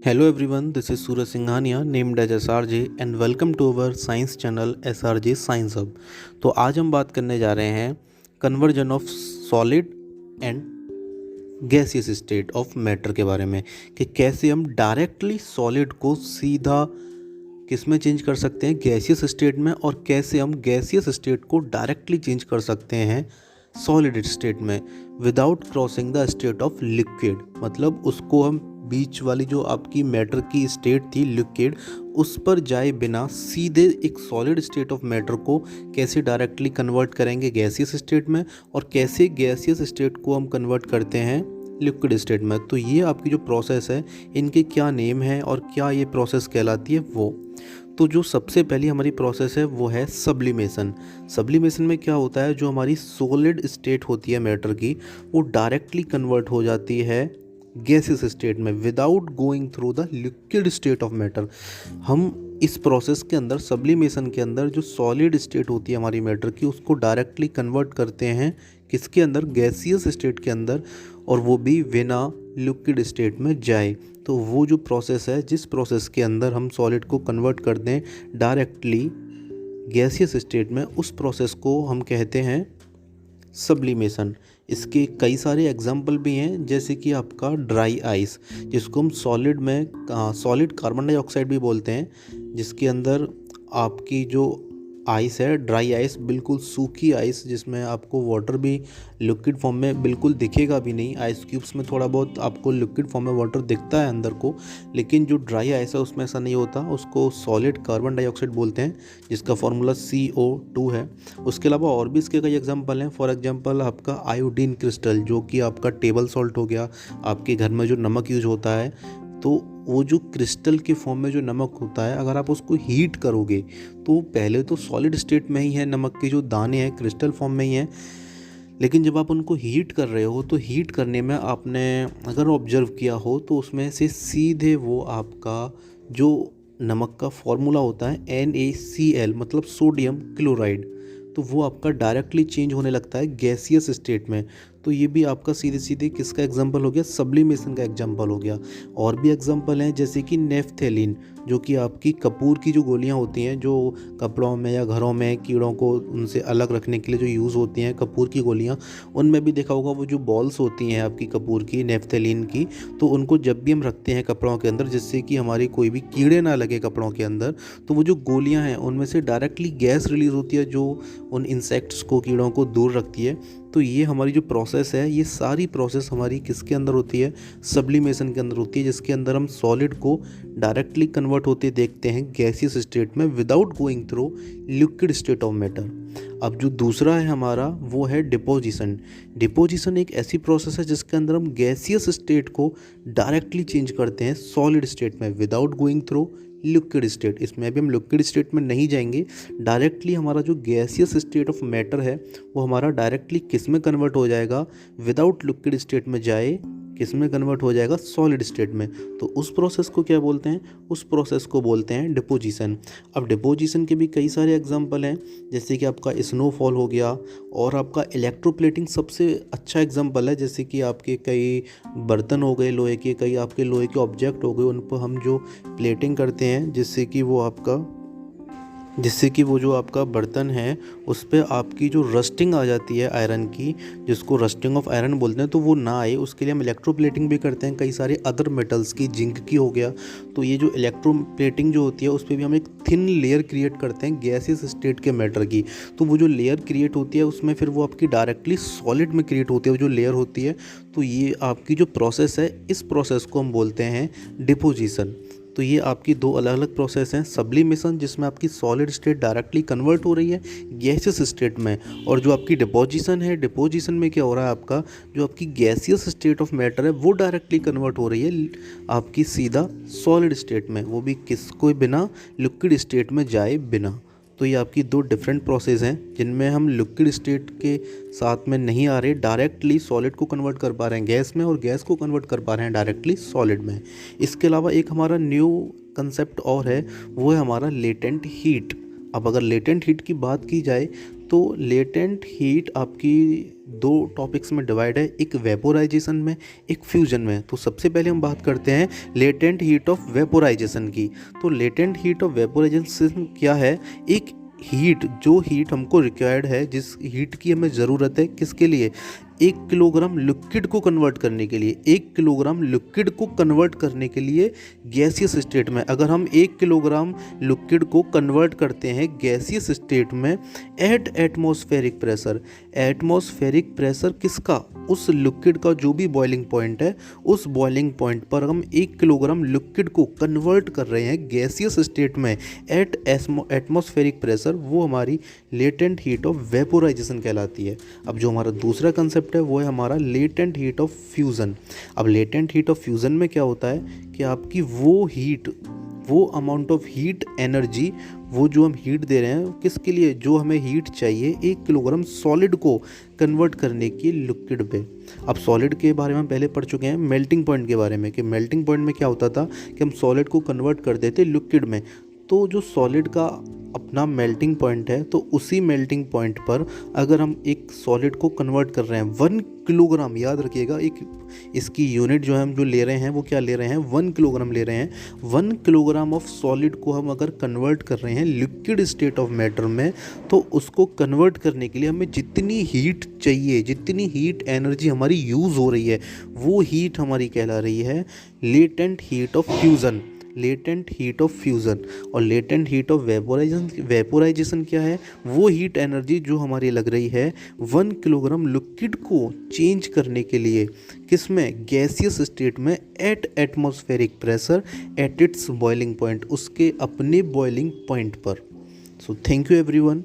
Hello everyone, this is Suraj Singhania named as SRJ and welcome to our science channel SRJ Science Hub। तो आज हम बात करने जा रहे हैं conversion of solid and gaseous state of matter के बारे में कि कैसे हम डायरेक्टली सॉलिड को सीधा किस में चेंज कर सकते हैं, गैसियस स्टेट में, और कैसे हम गैसियस स्टेट को डायरेक्टली चेंज कर सकते हैं सॉलिड स्टेट में without crossing the state of liquid. मतलब उसको हम बीच वाली जो आपकी मैटर की स्टेट थी लिक्विड, उस पर जाए बिना सीधे एक सॉलिड स्टेट ऑफ मैटर को कैसे डायरेक्टली कन्वर्ट करेंगे गैसियस स्टेट में, और कैसे गैसियस स्टेट को हम कन्वर्ट करते हैं लिक्विड स्टेट में। तो ये आपकी जो प्रोसेस है, इनके क्या नेम है और क्या ये प्रोसेस कहलाती है वो। तो जो सबसे पहली हमारी प्रोसेस है वो है सब्लिमेशन। सब्लिमेशन में क्या होता है, जो हमारी सॉलिड स्टेट होती है मैटर की, वो डायरेक्टली कन्वर्ट हो जाती है गैसियस स्टेट में without going through the liquid state of matter. हम इस प्रोसेस के अंदर, सब्लिमेशन के अंदर, जो सॉलिड स्टेट होती है हमारी मैटर की, उसको डायरेक्टली कन्वर्ट करते हैं किसके अंदर, गैसियस स्टेट के अंदर, और वो भी बिना लिक्विड स्टेट में जाए। तो वो जो प्रोसेस है, जिस प्रोसेस के अंदर हम सॉलिड को कन्वर्ट कर दें डायरेक्टली गैसियस स्टेट में, उस प्रोसेस को हम कहते हैं सब्लिमेशन। इसके कई सारे एग्जाम्पल भी हैं, जैसे कि आपका ड्राई आइस, जिसको हम सॉलिड कार्बन डाइऑक्साइड भी बोलते हैं, जिसके अंदर आपकी जो आइस है, ड्राई आइस, बिल्कुल सूखी आइस, जिसमें आपको वाटर भी लिक्विड फॉर्म में बिल्कुल दिखेगा भी नहीं। आइस क्यूब्स में थोड़ा बहुत आपको लिक्विड फॉर्म में वाटर दिखता है अंदर को, लेकिन जो ड्राई आइस है उसमें ऐसा नहीं होता। उसको सॉलिड कार्बन डाइऑक्साइड बोलते हैं, जिसका फॉर्मूला CO2 है। उसके अलावा और भी इसके कई एग्जाम्पल हैं। फॉर एग्जाम्पल आपका आयोडीन क्रिस्टल, जो कि आपका टेबल सॉल्ट हो गया, आपके घर में जो नमक यूज होता है, तो वो जो क्रिस्टल के फॉर्म में जो नमक होता है, अगर आप उसको हीट करोगे तो पहले तो सॉलिड स्टेट में ही है, नमक के जो दाने हैं क्रिस्टल फॉर्म में ही हैं, लेकिन जब आप उनको हीट कर रहे हो तो हीट करने में आपने अगर ऑब्जर्व किया हो तो उसमें से सीधे वो आपका जो नमक का फॉर्मूला होता है NaCl, मतलब सोडियम क्लोराइड, तो वो आपका डायरेक्टली चेंज होने लगता है गैसियस स्टेट में। तो ये भी आपका सीधे सीधे किसका एग्जांपल हो गया, सब्लिमेशन का एग्जांपल हो गया। और भी एग्जांपल हैं, जैसे कि नेफ्थेलिन, जो कि आपकी कपूर की जो गोलियां होती हैं, जो कपड़ों में या घरों में कीड़ों को उनसे अलग रखने के लिए जो यूज़ होती हैं, कपूर की गोलियां, उनमें भी देखा होगा वो जो बॉल्स होती हैं आपकी कपूर की, नेफ्थेलिन की, तो उनको जब भी हम रखते हैं कपड़ों के अंदर, जिससे कि हमारी कोई भी कीड़े ना लगे कपड़ों के अंदर, तो वो जो गोलियाँ हैं उनमें से डायरेक्टली गैस रिलीज़ होती है, जो उन इंसेक्ट्स को, कीड़ों को दूर रखती है। तो ये हमारी जो प्रोसेस है, ये सारी प्रोसेस हमारी किसके अंदर होती है, सब्लिमेशन के अंदर होती है, जिसके अंदर हम सॉलिड को डायरेक्टली कन्वर्ट होते देखते हैं गैसियस स्टेट में without going through liquid state of matter. अब जो दूसरा है हमारा, वो है डिपोजिशन। डिपोजिशन एक ऐसी प्रोसेस है जिसके अंदर हम गैसियस स्टेट को डायरेक्टली चेंज करते हैं सॉलिड स्टेट में without going through liquid state. इसमें भी हम लिक्विड स्टेट में नहीं जाएंगे, डायरेक्टली हमारा जो गैसियस स्टेट ऑफ मैटर है वो हमारा डायरेक्टली किस में कन्वर्ट हो जाएगा, विदाउट लिक्विड स्टेट में जाए किस में कन्वर्ट हो जाएगा, सॉलिड स्टेट में। तो उस प्रोसेस को क्या बोलते हैं, उस प्रोसेस को बोलते हैं डिपोजिशन। अब डिपोजिशन के भी कई सारे एग्जांपल हैं, जैसे कि आपका स्नोफॉल हो गया, और आपका इलेक्ट्रोप्लेटिंग सबसे अच्छा एग्जांपल है। जैसे कि आपके कई बर्तन हो गए लोहे के, कई आपके लोहे के ऑब्जेक्ट हो गए, उन पर हम जो प्लेटिंग करते हैं, जिससे कि वो जो आपका बर्तन है उस पर आपकी जो रस्टिंग आ जाती है आयरन की, जिसको रस्टिंग ऑफ आयरन बोलते हैं, तो वो ना आए, उसके लिए हम इलेक्ट्रोप्लेटिंग भी करते हैं कई सारे अदर मेटल्स की, जिंक की हो गया। तो ये जो इलेक्ट्रोप्लेटिंग जो होती है, उस पर भी हम एक थिन लेयर क्रिएट करते हैं गैसियस स्टेट के मैटर की। तो वो जो लेयर क्रिएट होती है उसमें फिर वो आपकी डायरेक्टली सॉलिड में क्रिएट होती है वो जो लेयर होती है। तो ये आपकी जो प्रोसेस है, इस प्रोसेस को हम बोलते हैं डिपोजिशन। तो ये आपकी दो अलग अलग प्रोसेस हैं, सब्लिमेशन जिसमें आपकी सॉलिड स्टेट डायरेक्टली कन्वर्ट हो रही है गैसियस स्टेट में, और जो आपकी डिपोजिशन है, डिपोजिशन में क्या हो रहा है, आपका जो आपकी गैसियस स्टेट ऑफ मैटर है वो डायरेक्टली कन्वर्ट हो रही है आपकी सीधा सॉलिड स्टेट में, वो भी किसको बिना, लिक्विड स्टेट में जाए बिना। तो ये आपकी दो डिफरेंट प्रोसेस हैं, जिनमें हम लिक्विड स्टेट के साथ में नहीं आ रहे, डायरेक्टली सॉलिड को कन्वर्ट कर पा रहे हैं गैस में, और गैस को कन्वर्ट कर पा रहे हैं डायरेक्टली सॉलिड में। इसके अलावा एक हमारा न्यू कंसेप्ट और है, वो है हमारा लेटेंट हीट। अब अगर लेटेंट हीट की बात की जाए तो लेटेंट हीट आपकी दो टॉपिक्स में डिवाइड है, एक वेपोराइजेशन में, एक फ्यूजन में। तो सबसे पहले हम बात करते हैं लेटेंट हीट ऑफ वेपोराइजेशन की। तो लेटेंट हीट ऑफ वेपोराइजेशन क्या है? एक हीट, जो हीट हमको रिक्वायर्ड है, जिस हीट की हमें ज़रूरत है, किसके लिए? 1 किलोग्राम लिक्विड को कन्वर्ट करने के लिए। 1 किलोग्राम लिक्विड को कन्वर्ट करने के लिए गैसियस स्टेट में, अगर हम 1 किलोग्राम लिक्विड को कन्वर्ट करते हैं गैसियस स्टेट में at atmospheric pressure. Atmospheric pressure किसका? उस लिक्विड का जो भी बॉइलिंग पॉइंट है, उस बॉइलिंग पॉइंट पर हम 1 किलोग्राम लिक्विड को कन्वर्ट कर रहे हैं गैसियस स्टेट में एट एटमॉस्फेरिक प्रेशर, वो हमारी लेटेंट हीट ऑफ वेपोराइजेशन कहलाती है। अब जो हमारा दूसरा कंसेप्ट है वो है हमारा लेटेंट हीट ऑफ फ्यूज़न। अब लेटेंट हीट ऑफ फ्यूज़न में क्या होता है कि आपकी वो हीट, वो अमाउंट ऑफ हीट एनर्जी, वो जो हम हीट दे रहे हैं किसके लिए? जो हमें हीट चाहिए 1 किलोग्राम सॉलिड को कन्वर्ट करने की लिक्विड पे। अब सॉलिड के बारे में हम पहले पढ़ चुके हैं, मेल्टिंग पॉइंट के बारे में, कि मेल्टिंग पॉइंट में क्या होता था कि हम सॉलिड को कन्वर्ट कर देते लिक्विड में। तो जो सॉलिड का अपना मेल्टिंग पॉइंट है, तो उसी मेल्टिंग पॉइंट पर अगर हम एक सॉलिड को कन्वर्ट कर रहे हैं 1 किलोग्राम, याद रखिएगा, एक इसकी यूनिट जो है हम जो ले रहे हैं वो क्या ले रहे हैं? 1 किलोग्राम ले रहे हैं। 1 किलोग्राम ऑफ सॉलिड को हम अगर कन्वर्ट कर रहे हैं लिक्विड स्टेट ऑफ मैटर में, तो उसको कन्वर्ट करने के लिए हमें जितनी हीट चाहिए, जितनी हीट एनर्जी हमारी यूज़ हो रही है, वो हीट हमारी कहला रही है latent heat of fusion. Latent heat of fusion. और लेटेंट हीट ऑफ वेपोराइजेशन क्या है? वो हीट एनर्जी जो हमारी लग रही है 1 किलोग्राम लिक्विड को चेंज करने के लिए, किसमें? गैसियस स्टेट में at atmospheric pressure at its boiling point, उसके अपने बॉइलिंग पॉइंट पर। So thank you everyone.